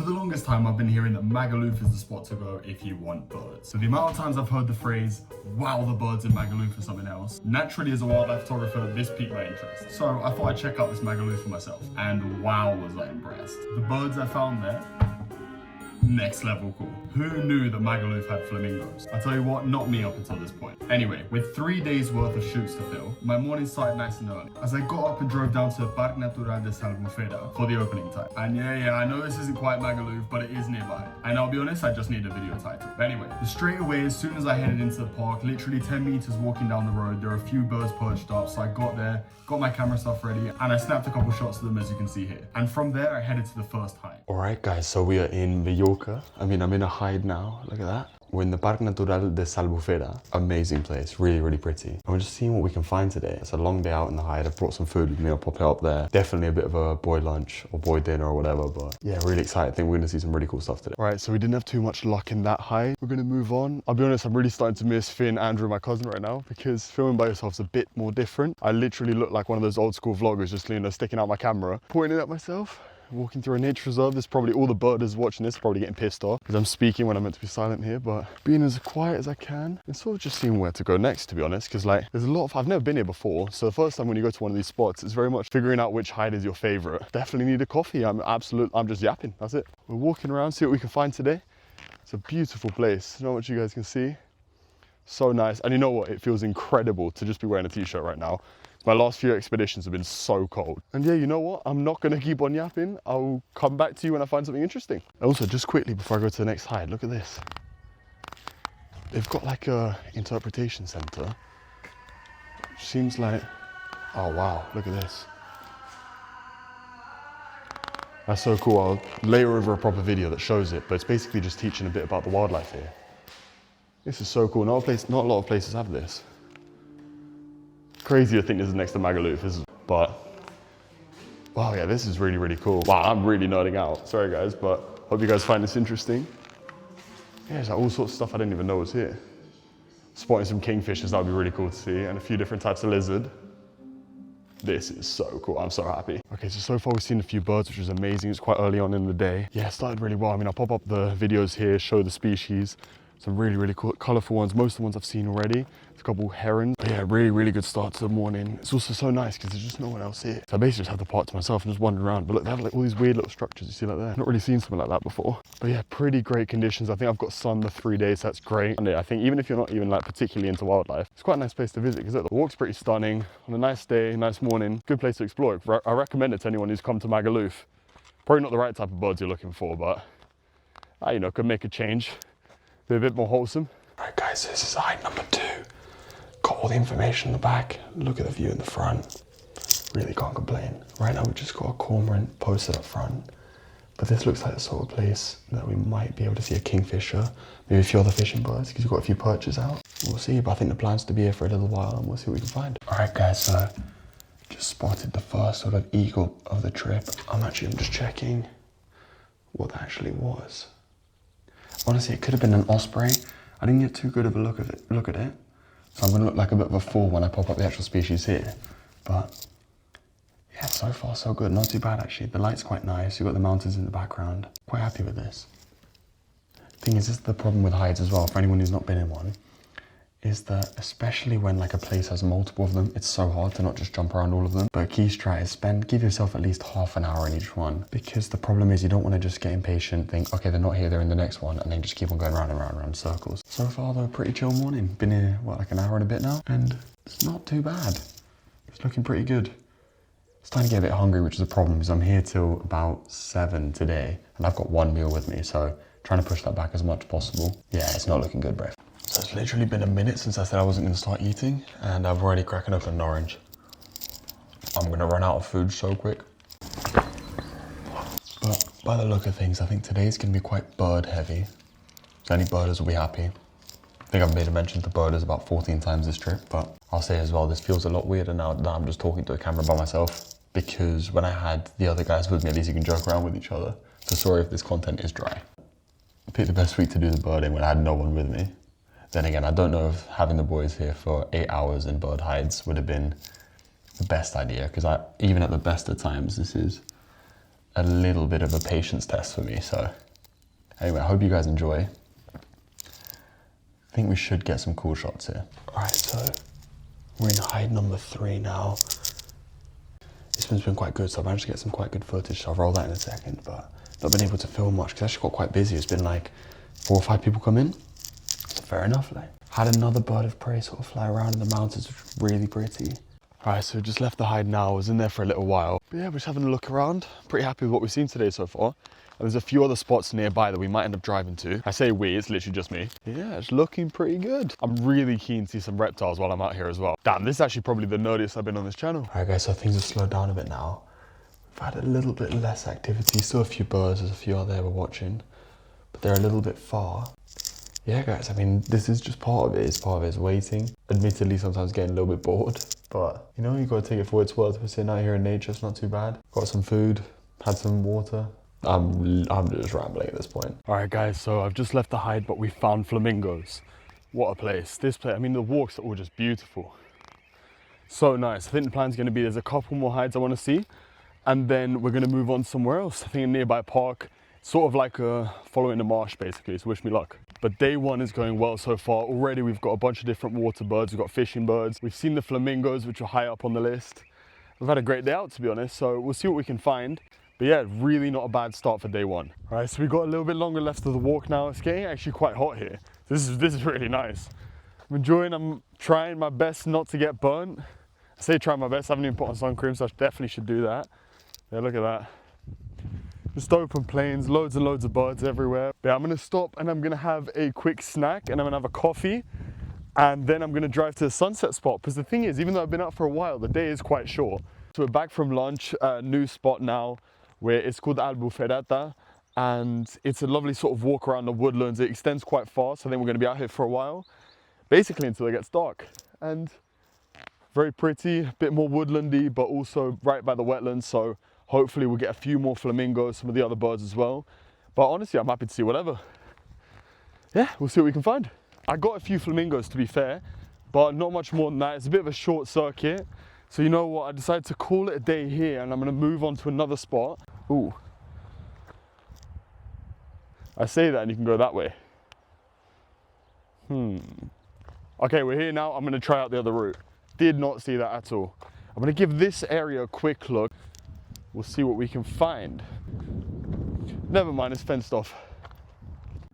the longest time I've been hearing that Magaluf is the spot to go if you want birds. So the amount of times I've heard the phrase, wow, the birds in Magaluf or something else, naturally as a wildlife photographer, this piqued my interest. So I thought I'd check out this Magaluf for myself. And wow, was I impressed. The birds I found there, next level cool. Who knew that Magaluf had flamingos? I tell you what, not me up until this point. Anyway, with 3 days worth of shoots to fill, my morning started nice and early. As I got up and drove down to Parque Natural de Albufera for the opening time. And yeah, I know this isn't quite Magaluf, but it is nearby. And I'll be honest, I just need a video title. But anyway, straight away, as soon as I headed into the park, literally 10 meters walking down the road, there are a few birds perched up. So I got there, got my camera stuff ready, and I snapped a couple shots of them as you can see here. And from there, I headed to the first hike. All right, guys, so we are in Mallorca. I'm in a hide now, look at that. We're in the Parque Natural de Albufera. Amazing place, really, really pretty. And we're just seeing what we can find today. It's a long day out in the hide. I've brought some food with me, I'll pop it up there. Definitely a bit of a boy lunch or boy dinner or whatever, but yeah, really excited. I think we're gonna see some really cool stuff today. All right, so we didn't have too much luck in that hide. We're gonna move on. I'll be honest, I'm really starting to miss Finn, Andrew, my cousin right now, because filming by yourself's a bit more different. I literally look like one of those old school vloggers, just, you know, sticking out my camera, pointing at myself. Walking through a nature reserve. There's probably all the birders watching this probably getting pissed off because I'm speaking when I'm meant to be silent here, but being as quiet as I can and sort of just seeing where to go next, to be honest, because like there's a lot of, I've never been here before, so the first time when you go to one of these spots, it's very much figuring out which hide is your favorite. Definitely need a coffee. I'm just yapping, that's it. We're walking around, see what we can find today. It's a beautiful place, not much you guys can see. So nice, and you know what, it feels incredible to just be wearing a t-shirt right now. My last few expeditions have been so cold. And yeah, you know what? I'm not gonna keep on yapping. I'll come back to you when I find something interesting. Also, just quickly before I go to the next hide, look at this. They've got like a interpretation center. Which seems like, oh wow, look at this. That's so cool. I'll layer over a proper video that shows it, but it's basically just teaching a bit about the wildlife here. This is so cool. Not a lot of places have this. Crazy to think this is next to Magaluf, but wow, yeah, this is really, really cool. Wow, I'm really nerding out. Sorry guys, but hope you guys find this interesting. Yeah, there's like all sorts of stuff I didn't even know was here. Spotting some kingfishers, that would be really cool to see, and a few different types of lizard. This is so cool, I'm so happy. Okay, so far we've seen a few birds, which is amazing. It's quite early on in the day. Yeah, it started really well. I mean, I'll pop up the videos here, show the species. Some really, really cool, colourful ones. Most of the ones I've seen already. There's a couple herons. But yeah, really, really good start to the morning. It's also so nice because there's just no one else here. So I basically just have the park to myself and just wander around. But look, they have like all these weird little structures you see like there. Not really seen something like that before. But yeah, pretty great conditions. I think I've got sun the 3 days, so that's great. And yeah, I think even if you're not even like particularly into wildlife, it's quite a nice place to visit because the walk's pretty stunning. On a nice day, nice morning, good place to explore. I recommend it to anyone who's come to Magaluf. Probably not the right type of birds you're looking for, but you know, could make a change. Be a bit more wholesome. Alright guys, so this is hide number 2. Got all the information in the back. Look at the view in the front. Really can't complain. Right now we've just got a cormorant posted up front. But this looks like the sort of place that we might be able to see a kingfisher. Maybe a few other fishing birds because we've got a few perches out. We'll see, but I think the plan's to be here for a little while and we'll see what we can find. Alright guys, so just spotted the first sort of eagle of the trip. I'm just checking what that actually was. Honestly, it could have been an osprey. I didn't get too good of a look at it. So I'm gonna look like a bit of a fool when I pop up the actual species here. But yeah, so far so good. Not too bad actually. The light's quite nice. You've got the mountains in the background. Quite happy with this. Thing is, this is the problem with hides as well, for anyone who's not been in one, is that especially when like a place has multiple of them, it's so hard to not just jump around all of them. But a key strat is give yourself at least half an hour in each one, because the problem is you don't want to just get impatient, think, okay, they're not here, they're in the next one, and then just keep on going round and round and round in circles. So far though, pretty chill morning. Been here, what, like an hour and a bit now? And it's not too bad. It's looking pretty good. It's time to get a bit hungry, which is a problem, because I'm here till about 7 today, and I've got 1 meal with me, so trying to push that back as much as possible. Yeah, it's not looking good, bruv. So it's literally been a minute since I said I wasn't going to start eating, and I've already cracking open an orange. I'm going to run out of food so quick. But by the look of things, I think today's going to be quite bird heavy. So any birders will be happy. I think I've made a mention to birders about 14 times this trip, but I'll say as well, this feels a lot weirder now that I'm just talking to a camera by myself, because when I had the other guys with me, at least you can joke around with each other. So sorry if this content is dry. I picked the best week to do the birding when I had no one with me. Then again, I don't know if having the boys here for 8 hours in bird hides would have been the best idea, because even at the best of times, this is a little bit of a patience test for me. So anyway, I hope you guys enjoy. I think we should get some cool shots here. All right, so we're in hide number 3 now. This one's been quite good, so I've managed to get some quite good footage, so I'll roll that in a second, but not been able to film much because I actually got quite busy. It's been like 4 or 5 people come in. So fair enough, like. Had another bird of prey sort of fly around in the mountains, which was really pretty. All right, so just left the hide now. I was in there for a little while. But yeah, we're just having a look around. Pretty happy with what we've seen today so far. And there's a few other spots nearby that we might end up driving to. I say we, it's literally just me. Yeah, it's looking pretty good. I'm really keen to see some reptiles while I'm out here as well. Damn, this is actually probably the nerdiest I've been on this channel. All right guys, so things have slowed down a bit now. We've had a little bit less activity. Still a few birds, there's a few out there we're watching, but they're a little bit far. Yeah guys, I mean, this is just part of it. It's part of it, it's waiting. Admittedly, sometimes getting a little bit bored, but you know, you gotta take it for what it's worth. We're sitting out here in nature, it's not too bad. Got some food, had some water. I'm just rambling at this point. All right guys, so I've just left the hide, but we found flamingos. What a place. This place, I mean, the walks are all just beautiful. So nice. I think the plan's gonna be, there's a couple more hides I wanna see, and then we're gonna move on somewhere else. I think a nearby park, sort of like following the marsh basically, so wish me luck. But day 1 is going well so far. Already we've got a bunch of different water birds, we've got fishing birds, we've seen the flamingos, which are high up on the list. We've had a great day out, to be honest, so we'll see what we can find. But yeah, really not a bad start for day 1. All right, so we've got a little bit longer left of the walk now. It's getting actually quite hot here. This is really nice. I'm enjoying, I'm trying my best not to get burnt. I say trying my best, I haven't even put on sun cream, so I definitely should do that. Yeah, look at that. Just open plains, loads and loads of birds everywhere. But yeah, I'm gonna stop and I'm gonna have a quick snack and I'm gonna have a coffee. And then I'm gonna drive to the sunset spot. Because the thing is, even though I've been out for a while, the day is quite short. So we're back from lunch, new spot now, where it's called Albufera, and it's a lovely sort of walk around the woodlands. It extends quite far, so I think we're gonna be out here for a while, basically until it gets dark. And very pretty, a bit more woodlandy, but also right by the wetlands, so hopefully we'll get a few more flamingos, some of the other birds as well. But honestly, I'm happy to see whatever. Yeah, we'll see what we can find. I got a few flamingos, to be fair, but not much more than that. It's a bit of a short circuit. So you know what, I decided to call it a day here and I'm gonna move on to another spot. Ooh. I say that and you can go that way. Okay, we're here now. I'm gonna try out the other route. Did not see that at all. I'm gonna give this area a quick look. We'll see what we can find. Never mind, it's fenced off.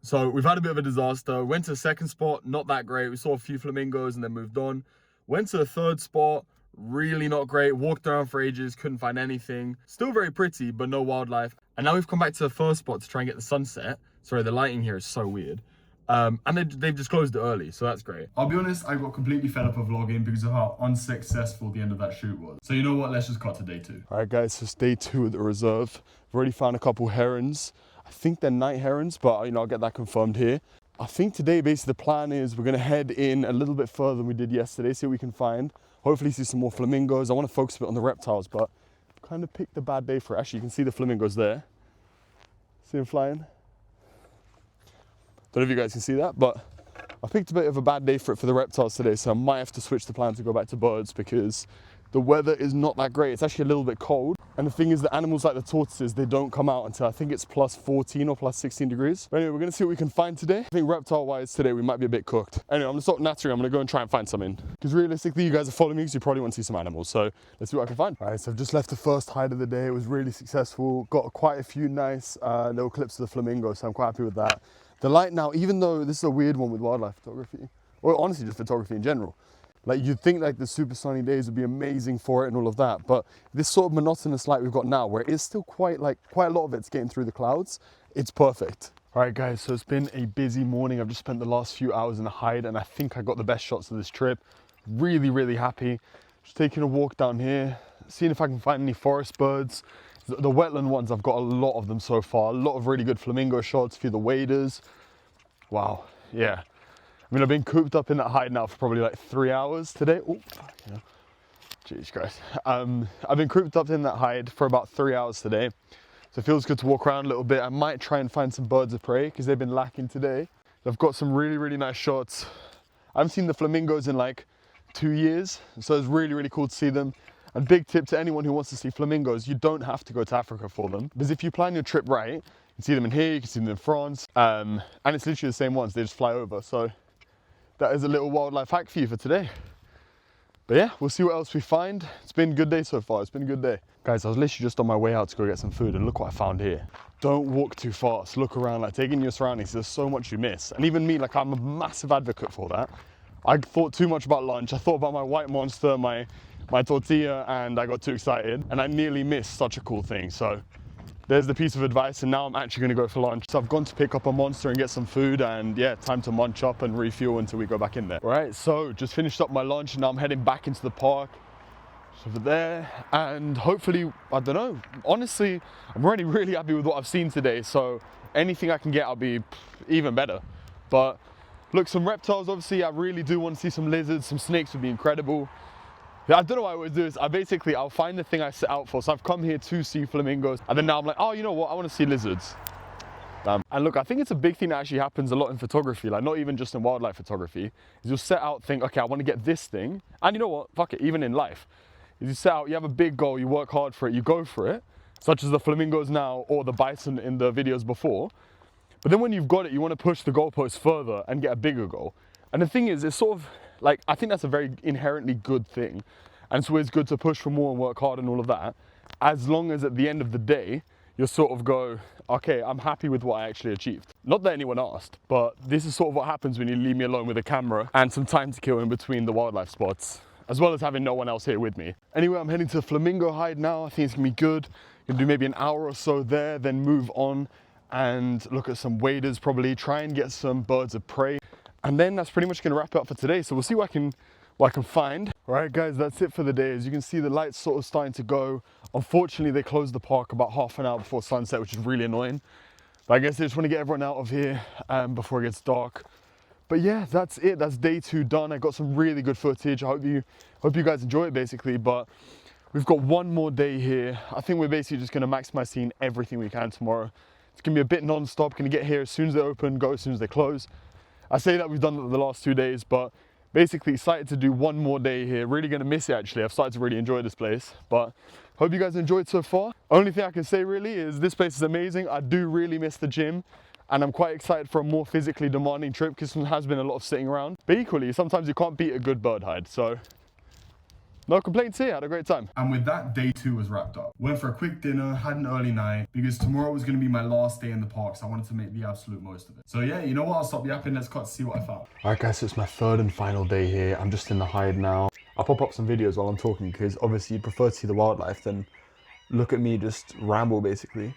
So we've had a bit of a disaster. Went to the second spot, not that great. We saw a few flamingos and then moved on. Went to the third spot, really not great. Walked around for ages, couldn't find anything. Still very pretty, but no wildlife. And now we've come back to the first spot to try and get the sunset. Sorry, the lighting here is so weird. And they've just closed it early, so that's great. I'll be honest, I got completely fed up of vlogging because of how unsuccessful the end of that shoot was. So you know what, let's just cut to day 2. All right guys, so it's day 2 at the reserve. I've already found a couple herons. I think they're night herons, but you know, I'll get that confirmed here. I think today, basically the plan is we're gonna head in a little bit further than we did yesterday, see what we can find. Hopefully see some more flamingos. I wanna focus a bit on the reptiles, but kind of picked a bad day for it. Actually, you can see the flamingos there. See them flying? Don't know if you guys can see that, but I picked a bit of a bad day for it for the reptiles today, so I might have to switch the plan to go back to birds because the weather is not that great. It's actually a little bit cold. And the thing is, the animals like the tortoises, they don't come out until I think it's plus 14 or plus 16 degrees. But anyway, we're gonna see what we can find today. I think reptile-wise today, we might be a bit cooked. Anyway, I'm gonna stop nattering. I'm gonna go and try and find something. Because realistically, you guys are following me because you probably want to see some animals. So let's see what I can find. All right, so I've just left the first hide of the day. It was really successful. Got quite a few nice little clips of the flamingo, so I'm quite happy with that. The light now, even though this is a weird one with wildlife photography, or honestly just photography in general, like you'd think like the super sunny days would be amazing for it and all of that, but this sort of monotonous light we've got now, where it is still quite a lot of it's getting through the clouds, it's perfect. All right guys, so it's been a busy morning. I've just spent the last few hours in the hide and I think I got the best shots of this trip. Really, really happy. Just taking a walk down here, seeing if I can find any forest birds. The wetland ones, I've got a lot of them so far. A lot of really good flamingo shots, a few of the waders. Wow, yeah. I mean, I've been cooped up in that hide now for probably like 3 hours today. Oh, you know. Jeez Christ. I've been cooped up in that hide for about 3 hours today. So it feels good to walk around a little bit. I might try and find some birds of prey because they've been lacking today. I've got some really, really nice shots. I haven't seen the flamingos in like 2 years. So it's really, really cool to see them. And big tip to anyone who wants to see flamingos, you don't have to go to Africa for them. Because if you plan your trip right, you can see them in here, you can see them in France, and it's literally the same ones, they just fly over. So that is a little wildlife hack for you for today. But yeah, we'll see what else we find. It's been a good day so far, it's been a good day. Guys, I was literally just on my way out to go get some food and look what I found here. Don't walk too fast, look around, like take in your surroundings, there's so much you miss. And even me, like I'm a massive advocate for that. I thought too much about lunch, I thought about my white monster, my tortilla, and I got too excited and I nearly missed such a cool thing. So there's the piece of advice, and now I'm actually gonna go for lunch. So I've gone to pick up a monster and get some food, and yeah, time to munch up and refuel until we go back in there. All right, so just finished up my lunch and now I'm heading back into the park. Just over there, and hopefully, I don't know, honestly, I'm already really happy with what I've seen today, so anything I can get, I'll be even better. But look, some reptiles, obviously, I really do want to see some lizards, some snakes would be incredible. I don't know what I always do is I'll find the thing I set out for. So I've come here to see flamingos, and then now I'm like, oh, you know what? I want to see lizards. And look, I think it's a big thing that actually happens a lot in photography, like not even just in wildlife photography, is you'll set out, think, okay, I want to get this thing. And you know what? Fuck it, even in life. Is you set out, you have a big goal, you work hard for it, you go for it, such as the flamingos now or the bison in the videos before. But then when you've got it, you want to push the goalpost further and get a bigger goal. And the thing is, it's sort of, like, I think that's a very inherently good thing. And it's always good to push for more and work hard and all of that. As long as at the end of the day, you sort of go, okay, I'm happy with what I actually achieved. Not that anyone asked, but this is sort of what happens when you leave me alone with a camera and some time to kill in between the wildlife spots, as well as having no one else here with me. Anyway, I'm heading to Flamingo Hide now. I think it's gonna be good. Gonna do maybe an hour or so there, then move on and look at some waders, probably try and get some birds of prey. And then that's pretty much gonna wrap it up for today. So we'll see what I can find. All right, guys, that's it for the day. As you can see, the light's sort of starting to go. Unfortunately, they closed the park about half an hour before sunset, which is really annoying. But I guess they just want to get everyone out of here before it gets dark. But yeah, that's it. That's day 2 done. I got some really good footage. I hope you guys enjoy it, basically. But we've got one more day here. I think we're basically just going to maximize seeing everything we can tomorrow. It's going to be a bit non-stop. Going to get here as soon as they open, go as soon as they close. I say that we've done it the last 2 days, but basically excited to do one more day here. Really going to miss it, actually. I've started to really enjoy this place, but hope you guys enjoyed so far. Only thing I can say really is this place is amazing. I do really miss the gym, and I'm quite excited for a more physically demanding trip because there has been a lot of sitting around. But equally, sometimes you can't beat a good bird hide, so no complaints here. Had a great time. And with that, day 2 was wrapped up. Went for a quick dinner, had an early night, because tomorrow was going to be my last day in the park, so I wanted to make the absolute most of it. So yeah, you know what? I'll stop yapping. Let's cut to see what I found. All right, guys, so it's my 3rd and final day here. I'm just in the hide now. I'll pop up some videos while I'm talking because obviously you'd prefer to see the wildlife than look at me just ramble, basically.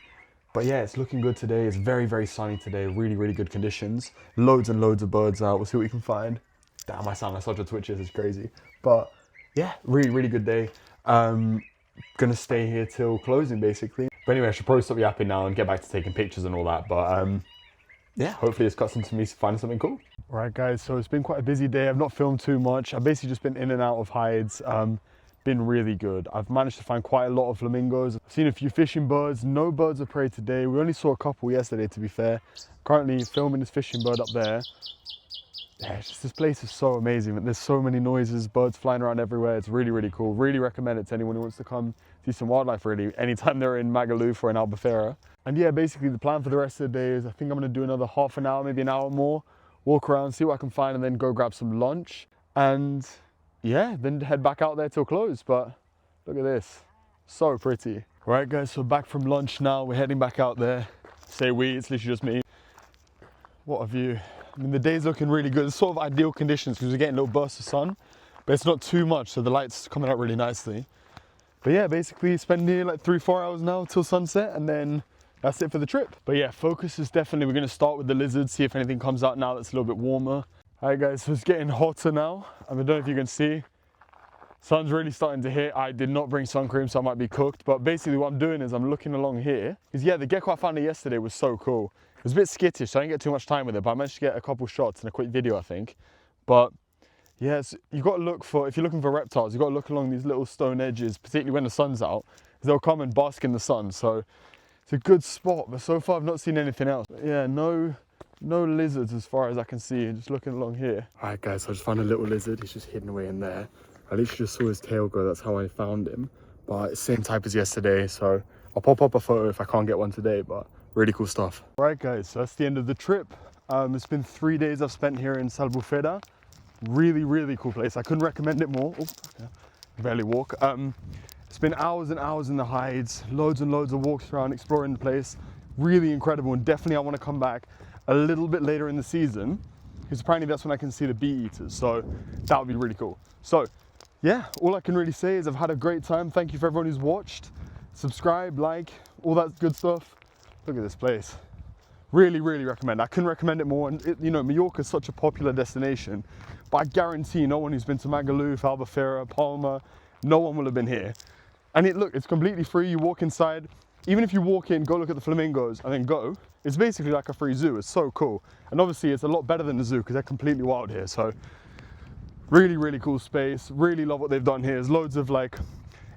But yeah, it's looking good today. It's very, very sunny today. Really, really good conditions. Loads and loads of birds out. We'll see what we can find. Damn, I sound like such a twitcher. It's crazy. But yeah, really, really good day. Gonna stay here till closing, basically. But anyway, I should probably stop yapping now and get back to taking pictures and all that. But yeah, hopefully this cuts into me finding something cool. All right, guys, so it's been quite a busy day. I've not filmed too much. I've basically just been in and out of hides. Been really good. I've managed to find quite a lot of flamingos. I've seen a few fishing birds. No birds of prey today. We only saw a couple yesterday, to be fair. Currently filming this fishing bird up there. Yeah, it's just, this place is so amazing. There's so many noises, birds flying around everywhere. It's really, really cool. Really recommend it to anyone who wants to come see some wildlife, really, anytime they're in Magaluf or in Albufera. And yeah, basically the plan for the rest of the day is I think I'm gonna do another half an hour, maybe an hour more, walk around, see what I can find, and then go grab some lunch. And yeah, then head back out there till close. But look at this, so pretty. All right, guys, so back from lunch now. We're heading back out there. Say we, it's literally just me. What a view. I mean, the day's looking really good. It's sort of ideal conditions because we're getting little bursts of sun, but it's not too much, so the light's coming out really nicely. But yeah, basically spend nearly like 3-4 hours now till sunset, and then that's it for the trip. But yeah, focus is definitely, we're gonna start with the lizards, see if anything comes out now that's a little bit warmer. All right, guys, so it's getting hotter now. I don't know if you can see. Sun's really starting to hit. I did not bring sun cream, so I might be cooked. But basically what I'm doing is I'm looking along here. Because yeah, the gecko I found yesterday was so cool. It was a bit skittish, so I didn't get too much time with it, but I managed to get a couple shots and a quick video, I think. But yes, you've got to look for, if you're looking for reptiles, you've got to look along these little stone edges, particularly when the sun's out, because they'll come and bask in the sun. So it's a good spot, but so far I've not seen anything else. But yeah, no lizards as far as I can see, just looking along here. All right, guys, so I just found a little lizard. He's just hidden away in there. I literally just saw his tail go, that's how I found him. But same type as yesterday, so I'll pop up a photo if I can't get one today, but really cool stuff. Right guys, so that's the end of the trip. It's been 3 days I've spent here in Albufera. Really, really cool place. I couldn't recommend it more. Oh, okay. Barely walk. It's been hours and hours in the hides, loads and loads of walks around exploring the place. Really incredible, and definitely I want to come back a little bit later in the season, because apparently that's when I can see the bee eaters, so that would be really cool. So yeah, all I can really say is I've had a great time. Thank you for everyone who's watched. Subscribe, like, all that good stuff. Look at this place. Really, really recommend. I couldn't recommend it more. And you know, Mallorca is such a popular destination, but I guarantee no one who's been to Magaluf, Albufera, Palma, no one will have been here. And look, it's completely free. You walk inside. Even if you walk in, go look at the flamingos and then go, it's basically like a free zoo. It's so cool. And obviously it's a lot better than the zoo because they're completely wild here. So really, really cool space. Really love what they've done here. There's loads of like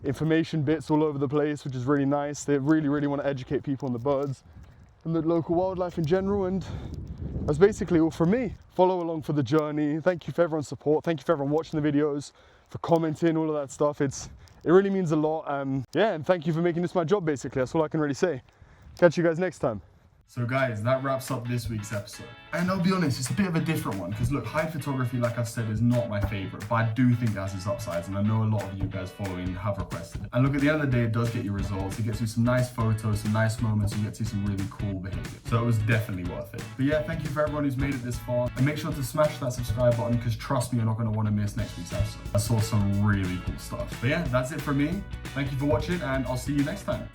information bits all over the place, which is really nice. They really, really want to educate people on the birds and the local wildlife in general. And that's basically all from me. Follow along for the journey. Thank you for everyone's support. Thank you for everyone watching the videos, for commenting, all of that stuff. It really means a lot. Yeah, and thank you for making this my job, basically. That's all I can really say. Catch you guys next time. So guys, that wraps up this week's episode. And I'll be honest, it's a bit of a different one, because look, hide photography, like I've said, is not my favorite, but I do think it has its upsides, and I know a lot of you guys following have requested it. And look, at the end of the day, it does get you results. It gets you some nice photos, some nice moments, you get to see some really cool behavior. So it was definitely worth it. But yeah, thank you for everyone who's made it this far. And make sure to smash that subscribe button, because trust me, you're not going to want to miss next week's episode. I saw some really cool stuff. But yeah, that's it from me. Thank you for watching, and I'll see you next time.